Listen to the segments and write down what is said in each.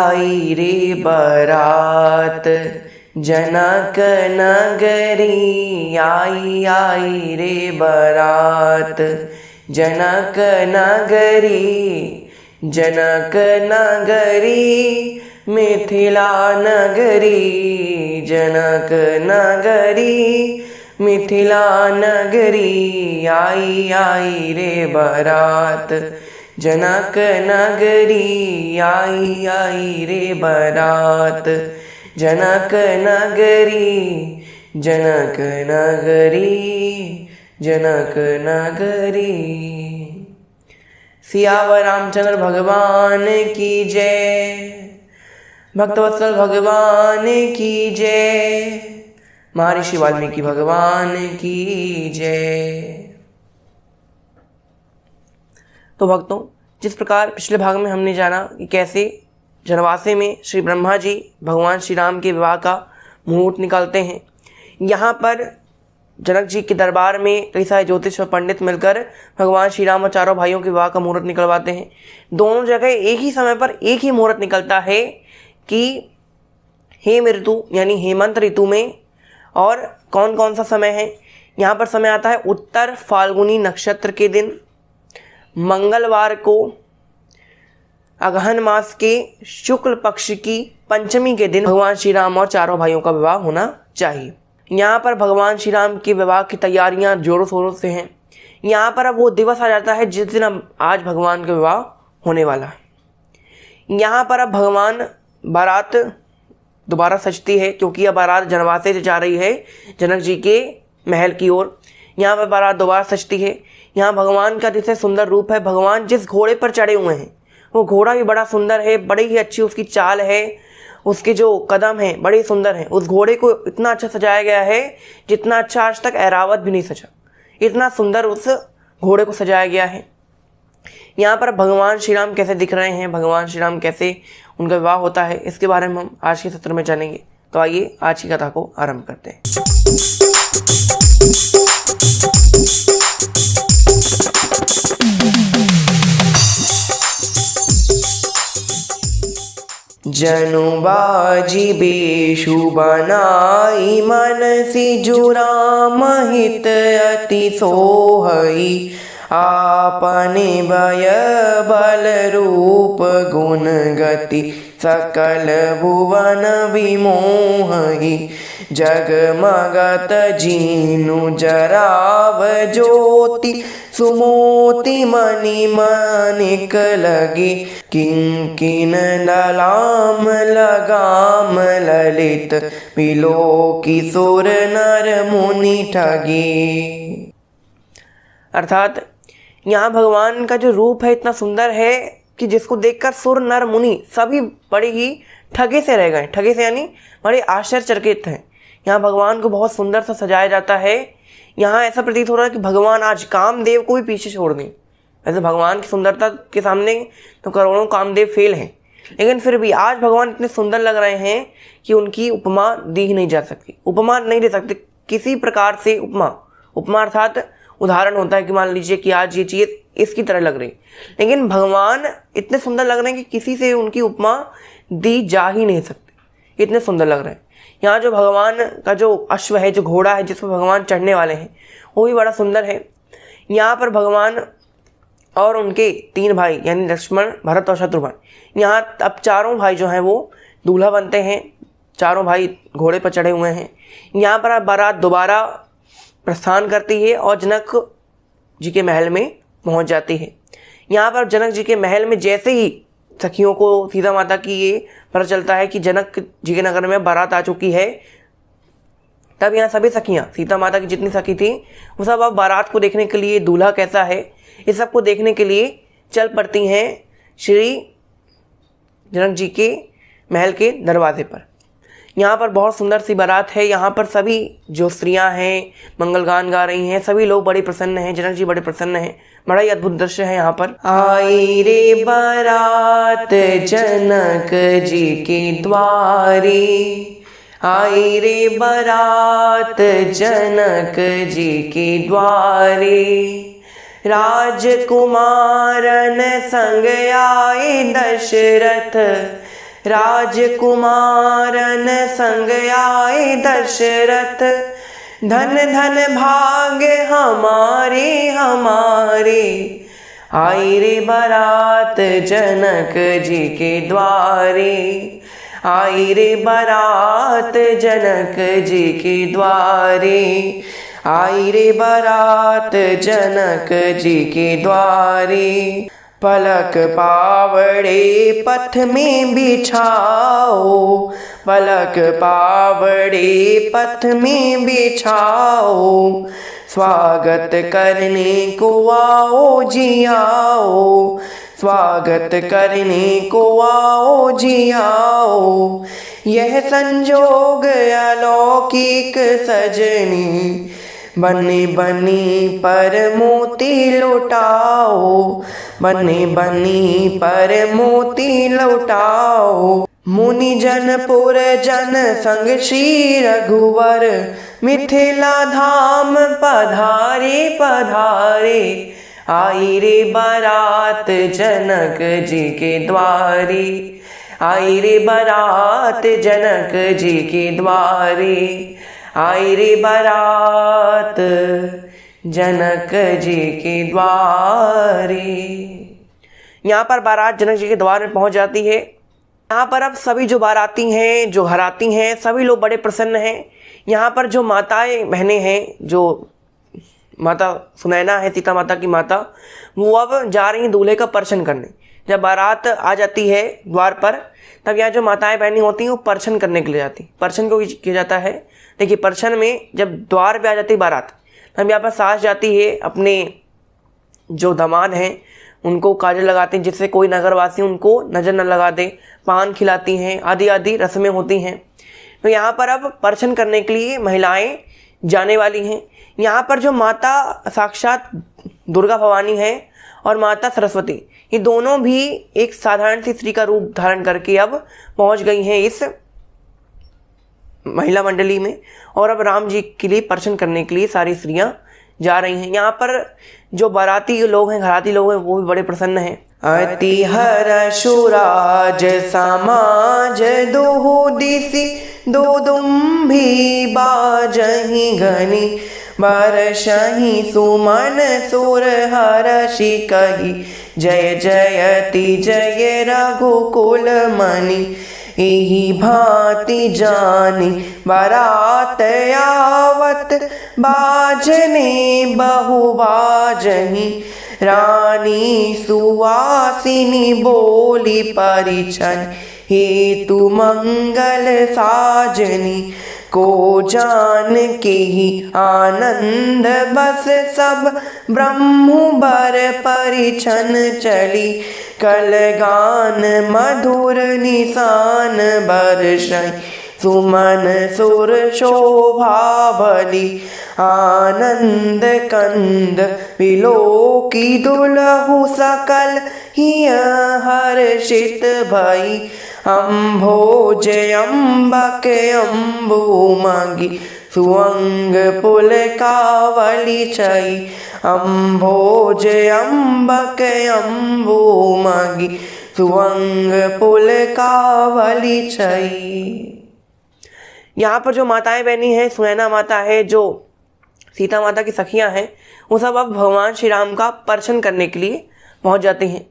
आई रे बारात, जनक नगरी आई रे बारात, जनक नगरी, जनक नगरी, मिथिला नगरी, जनक नगरी, मिथिला नगरी आई रे बारात, जनक नगरी आई रे बारात, जनक नगरी, जनक नगरी, जनक नगरी। सियावर रामचंद्र भगवान की जय, भक्तवत्सल भगवान की जय, महर्षि वाल्मीकि भगवान की जय। तो भक्तों, जिस प्रकार पिछले भाग में हमने जाना कि कैसे जनवासे में श्री ब्रह्मा जी भगवान श्री राम के विवाह का मुहूर्त निकालते हैं, यहाँ पर जनक जी के दरबार में कई सारे ज्योतिष और पंडित मिलकर भगवान श्री राम और चारों भाइयों के विवाह का मुहूर्त निकलवाते हैं। दोनों जगह एक ही समय पर एक ही मुहूर्त निकलता है कि हेम ऋतु यानी हेमंत ऋतु में। और कौन कौन सा समय है यहाँ पर? समय आता है उत्तर फाल्गुनी नक्षत्र के दिन, मंगलवार को, अगहन मास के शुक्ल पक्ष की पंचमी के दिन भगवान श्री राम और चारों भाइयों का विवाह होना चाहिए। यहाँ पर भगवान श्री राम के विवाह की तैयारियां जोरों शोरों से हैं। यहाँ पर अब वो दिवस आ जाता है जिस दिन आज भगवान का विवाह होने वाला है। यहाँ पर अब भगवान बारात दोबारा सजती है, क्योंकि अब बारात जनवासे से जा रही है जनक जी के महल की ओर। यहाँ पर बारात दोबारा सजती है। यहाँ भगवान का जिससे सुंदर रूप है, भगवान जिस घोड़े पर चढ़े हुए हैं वो घोड़ा भी बड़ा सुंदर है, बड़ी ही अच्छी उसकी चाल है, उसके जो कदम हैं बड़े सुंदर हैं। उस घोड़े को इतना अच्छा सजाया गया है जितना अच्छा आज तक ऐरावत भी नहीं सजा, इतना सुंदर उस घोड़े को सजाया गया है। यहाँ पर भगवान श्री राम कैसे दिख रहे हैं, भगवान श्री राम कैसे उनका विवाह होता है, इसके बारे में हम आज के सत्र में जानेंगे। तो आइए आज की कथा को आरंभ करते हैं। जनु बाजी बेशु बनाई, मनसी जुरा महित अति सोहई, आपने भय बल रूप गुण गति, सकल भुवन विमोहई, जगमगत जीनु जराव ज्योति, सुमोति मणि माणिक लगी, किंकिन ललाम लगाम ललित, पिलो किशोर नर मुनि ठगी। अर्थात यहाँ भगवान का जो रूप है इतना सुंदर है कि जिसको देखकर सुर नर मुनि सभी बड़े ही ठगे से रह गए। ठगे से यानी बड़े आश्चर्यचकित हैं। यहाँ भगवान को बहुत सुंदर सा सजाया जाता है। यहाँ ऐसा प्रतीत हो रहा है कि भगवान आज कामदेव को भी पीछे छोड़ दें। वैसे भगवान की सुंदरता के सामने तो करोड़ों कामदेव फेल हैं, लेकिन फिर भी आज भगवान इतने सुंदर लग रहे हैं कि उनकी उपमा दी ही नहीं जा सकती। उपमा नहीं दे सकते किसी प्रकार से। उपमा अर्थात उदाहरण होता है कि मान लीजिए कि आज ये चीज़ इसकी तरह लग रही, लेकिन भगवान इतने सुंदर लग रहे हैं कि किसी से उनकी उपमा दी जा ही नहीं सकती, इतने सुंदर लग रहे हैं। यहाँ जो भगवान का जो अश्व है, जो घोड़ा है जिस पर भगवान चढ़ने वाले हैं, वो भी बड़ा सुंदर है। यहाँ पर भगवान और उनके 3 भाई यानी लक्ष्मण, भरत और शत्रुघ्न, यहाँ अब चारों भाई जो हैं वो दूल्हा बनते हैं। चारों भाई घोड़े पर चढ़े हुए हैं। यहाँ पर अब बारात दोबारा प्रस्थान करती है और जनक जी के महल में पहुंच जाती है। यहाँ पर जनक जी के महल में जैसे ही सखियों को सीता माता की ये पता चलता है कि जनक जी के नगर में बारात आ चुकी है, तब यहाँ सभी सखियाँ, सीता माता की जितनी सखी थी, वो सब अब बारात को देखने के लिए, दूल्हा कैसा है इस सब को देखने के लिए चल पड़ती हैं श्री जनक जी के महल के दरवाजे पर। यहाँ पर बहुत सुंदर सी बारात है। यहाँ पर सभी जो स्त्रियाँ हैं मंगल गान गा रही हैं, सभी लोग बड़े प्रसन्न हैं, जनक जी बड़े प्रसन्न हैं। बड़ा ही अद्भुत दृश्य है यहाँ पर। आई रे बारात जनक जी के द्वारे, आई रे बारात जनक जी के द्वारे, राजकुमारन संग आए दशरथ, राजकुमारन संग आए दशरथ, धन धन भाग्य हमारे हमारे। आई रे बारात जनक जी के द्वारे, आई रे बारात जनक जी के द्वारे, आई रे बारात जनक जी के द्वारे। पलक पावड़े पथ में बिछाओ, पलक पावड़े पथ में बिछाओ। स्वागत करने को आओ जी आओ, स्वागत करने को आओ जी आओ। यह संजोग अलौकिक सजनी, बनी बनी पर मोती लुटाओ, बनी बनी पर मोती लुटाओ। मुनि जन पुर जन संग श्री रघुवर, मिथिला धाम पधारे पधारे। आई रे बारात जनक जी के द्वारे, आई रे बारात जनक जी के द्वारे, आई रे बारात जनक जी के द्वारे। यहाँ पर बारात जनक जी के द्वार में पहुंच जाती है। यहाँ पर अब सभी जो बाराती हैं, जो हराती हैं, सभी लोग बड़े प्रसन्न हैं। यहाँ पर जो माताएं बहनें हैं, जो माता सुनैना है, सीता माता की माता, वो अब जा रही हैं दूल्हे का परछन करने। जब बारात आ जाती है द्वार पर, तब यहाँ जो माताएं बहनें होती हैं वो परछन करने के लिए जाती। परछन को किया जाता है, देखिए परछन में जब द्वार पे आ जाती बारात, तब यहाँ पर सास जाती है, अपने जो दामाद हैं उनको काजल लगाते हैं जिससे कोई नगरवासी उनको नज़र न लगा दे, पान खिलाती हैं, आदि आदि रस्में होती हैं। तो यहाँ पर अब परछन करने के लिए महिलाएं जाने वाली हैं। यहाँ पर जो माता साक्षात दुर्गा भवानी है और माता सरस्वती, ये दोनों भी एक साधारण सी स्त्री का रूप धारण करके अब पहुँच गई हैं इस महिला मंडली में, और अब राम जी के लिए परछन करने के लिए सारी स्त्रियां जा रही हैं। यहाँ पर जो बाराती लोग हैं, घराती लोग हैं, वो भी बड़े प्रसन्न हैं। अति हर्षुराज समाज दोहु दिसि, दो दुम्भी बाजहि घनी, बरसहि सुमन सुर हर्षि कहि, जय जयति जय रघुकुल मणि। एहि भांति जानी बारात आवत, बाजने बहु बाजहि, रानी सुवासिनी बोली परिछन, हेतु मंगल साजनी। को जान के ही आनंद बस सब, ब्रह्मु बर परिछन चली, कलगान मधुर निशान बरसई, सुमन सुर शोभा भली। आनंद कंद विलोकी दुलहु सकल, हिय हर्षित भई, अम्भोज अम्बक अम्बु मगी, सुअंग पुल कावली छई, अम्भोज अम्बक अम्बु मगी, सुअंग पुल कावली छई। यहाँ पर जो माताएं बहनी हैं, सुनैना माता है, जो सीता माता की सखियां हैं, वो सब अब भगवान श्री राम का परछन करने के लिए पहुंच जाती हैं।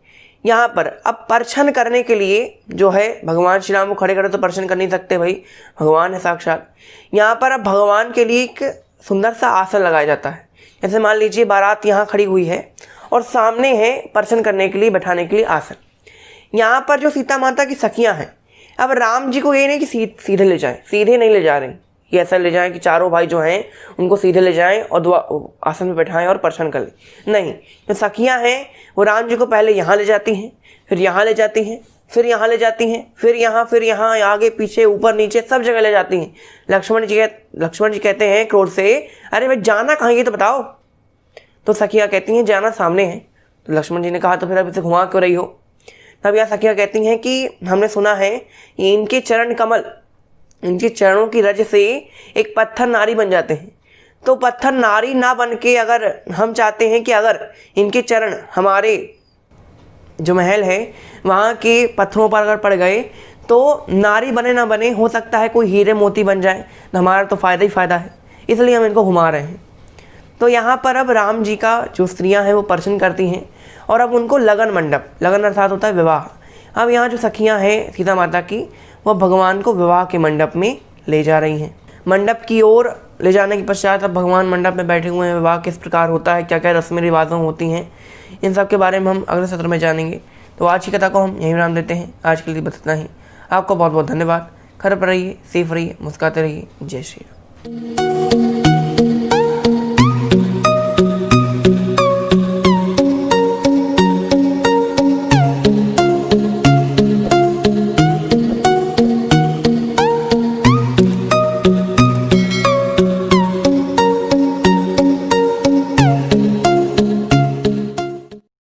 यहाँ पर अब परछन करने के लिए जो है, भगवान श्री राम को खड़े खड़े तो परछन कर नहीं सकते भाई, भगवान है साक्षात। यहाँ पर अब भगवान के लिए एक सुंदर सा आसन लगाया जाता है। जैसे मान लीजिए बारात यहाँ खड़ी हुई है और सामने है परछन करने के लिए, बैठाने के लिए आसन। यहाँ पर जो सीता माता की सखियाँ हैं, अब राम जी को ये नहीं कि सीधे ले जाएं, सीधे नहीं ले जा रहे, ये ऐसा ले जाएं कि चारों भाई जो हैं उनको सीधे ले जाएं और आसन में बैठाएं और परछन कर लें। नहीं, जो सखियां हैं वो राम जी को पहले यहाँ ले जाती हैं, फिर यहाँ ले जाती हैं, फिर यहाँ ले जाती हैं, फिर यहाँ, आगे पीछे ऊपर नीचे सब जगह ले जाती हैं। लक्ष्मण जी कहते हैं क्रोध से, अरे भाई जाना कहाँ ये तो बताओ। तो सखियाँ कहती हैं जाना सामने है। तो लक्ष्मण जी ने कहा तो फिर अब इसे घुमा क्यों रही हो। तब यह सखियाँ कहती हैं कि हमने सुना है इनके चरण कमल, इनके चरणों की रज से एक पत्थर नारी बन जाते हैं। तो पत्थर नारी ना बन के अगर हम चाहते हैं कि अगर इनके चरण हमारे जो महल है वहाँ के पत्थरों पर अगर पड़ गए तो नारी बने ना बने, हो सकता है कोई हीरे मोती बन जाए, तो हमारा तो फ़ायदा ही फ़ायदा है, इसलिए हम इनको घुमा रहे हैं। तो यहाँ पर अब राम जी का जो स्त्रियाँ हैं वो प्रश्न करती हैं और अब उनको लगन मंडप, लगन अर्थात होता है विवाह, अब यहाँ जो सखियाँ हैं सीता माता की, वह भगवान को विवाह के मंडप में ले जा रही हैं। मंडप की ओर ले जाने के पश्चात अब भगवान मंडप में बैठे हुए हैं। विवाह किस प्रकार होता है, क्या क्या रस्में रिवाज़ों होती हैं, इन सब के बारे में हम अगले सत्र में जानेंगे। तो आज की कथा को हम यहीं विराम देते हैं। आज के लिए बस इतना ही। आपको बहुत बहुत धन्यवाद। घर पर रहिए, सेफ रहिए, मुस्कुराते रहिए। जय श्री राम।